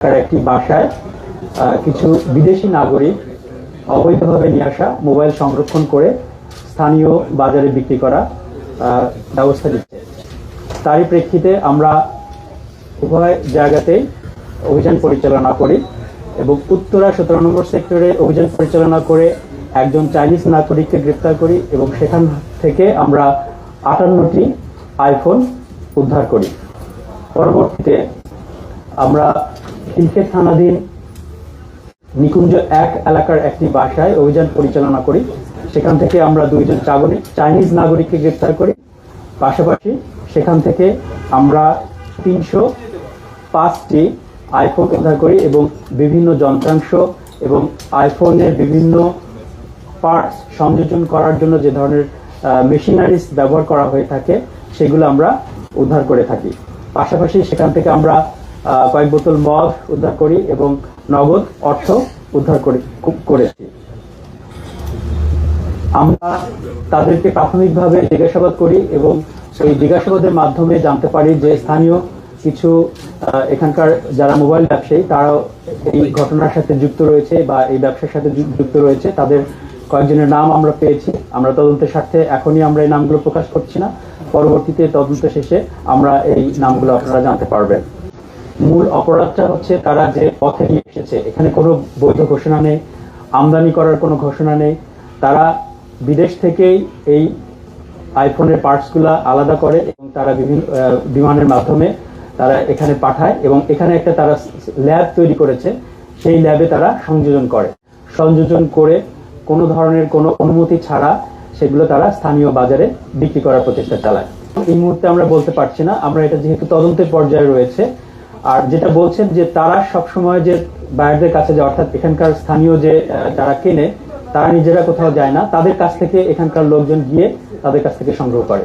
একটি বাসায় কিছু বিদেশি নাগরিক অবৈধভাবে নিয়ে আসা মোবাইল সংরক্ষণ করে স্থানীয় বাজারে বিক্রি করা ব্যবস্থা দিচ্ছে। তারই প্রেক্ষিতে আমরা উভয় জায়গাতেই অভিযান পরিচালনা করি এবং উত্তরা 17 নম্বর সেক্টরে অভিযান পরিচালনা করে একজন চাইনিজ নাগরিককে গ্রেপ্তার করি এবং সেখান থেকে আমরা 58টি আইফোন উদ্ধার করি। পরবর্তীতে আমরা খিলক্ষেত থানাধীন নিকুঞ্জ 1 এলাকার একটি বাসায় অভিযান পরিচালনা করি। সেখান থেকে আমরা 2জন চাইনিজ নাগরিককে গ্রেপ্তার করি। পাশাপাশি সেখান থেকে আমরা 305টি আইফোন উদ্ধার করি এবং বিভিন্ন যন্ত্রাংশ এবং আইফোনের বিভিন্ন পার্টস সংযোজন করার জন্য যে ধরনের মেশিনারিজ ব্যবহার করা হয়ে থাকে সেগুলো আমরা উদ্ধার করে থাকি। পাশাপাশি সেখান থেকে আমরা কয়েক বোতল মদ উদ্ধার করি এবং নগদ অর্থ উদ্ধার করেছি। আমরা তাদেরকে প্রাথমিকভাবে জিজ্ঞাসাবাদ করি এবং এই জিজ্ঞাসাবাদের মাধ্যমে জানতে পারি যে স্থানীয় কিছু এখানকার যারা মোবাইল ব্যবসায়ী তারাও এই ঘটনার সাথে যুক্ত রয়েছে বা এই ব্যবসার সাথে যুক্ত রয়েছে। তাদের কয়েকজনের নাম আমরা পেয়েছি। আমরা তদন্তের স্বার্থে এখনই আমরা এই নামগুলো প্রকাশ করছি না, পরবর্তীতে তদন্ত শেষে আমরা এই নামগুলো আপনারা জানতে পারবেন। মূল অপরাধটা হচ্ছে তারা যে পথে নিয়ে এসেছে, এখানে কোনো বৈধ ঘোষণা নেই, আমদানি করার কোনো ঘোষণা নেই। তারা বিদেশ থেকেই এই আইফোনের পার্টসগুলো আলাদা করে এবং তারা বিভিন্ন বিমানের মাধ্যমে তারা এখানে পাঠায় এবং এখানে একটা তারা ল্যাব তৈরি করেছে, সেই ল্যাবে তারা সংযোজন করে কোনো ধরনের কোনো অনুমতি ছাড়া সেগুলো তারা স্থানীয় বাজারে বিক্রি করার প্রচেষ্টা চালায়। এই মুহূর্তে আমরা বলতে পারছি না, আমরা এটা যেহেতু তদন্তের পর্যায়ে রয়েছে। আর যেটা বলছেন যে তারা সবসময় যে বাইরের কাছে যায়, অর্থাৎ এখানকার স্থানীয় যে যারা কেনে তারা নিজেরা কোথাও যায় না, তাদের কাছ থেকে এখানকার লোকজন গিয়ে তাদের কাছ থেকে সংগ্রহ করে।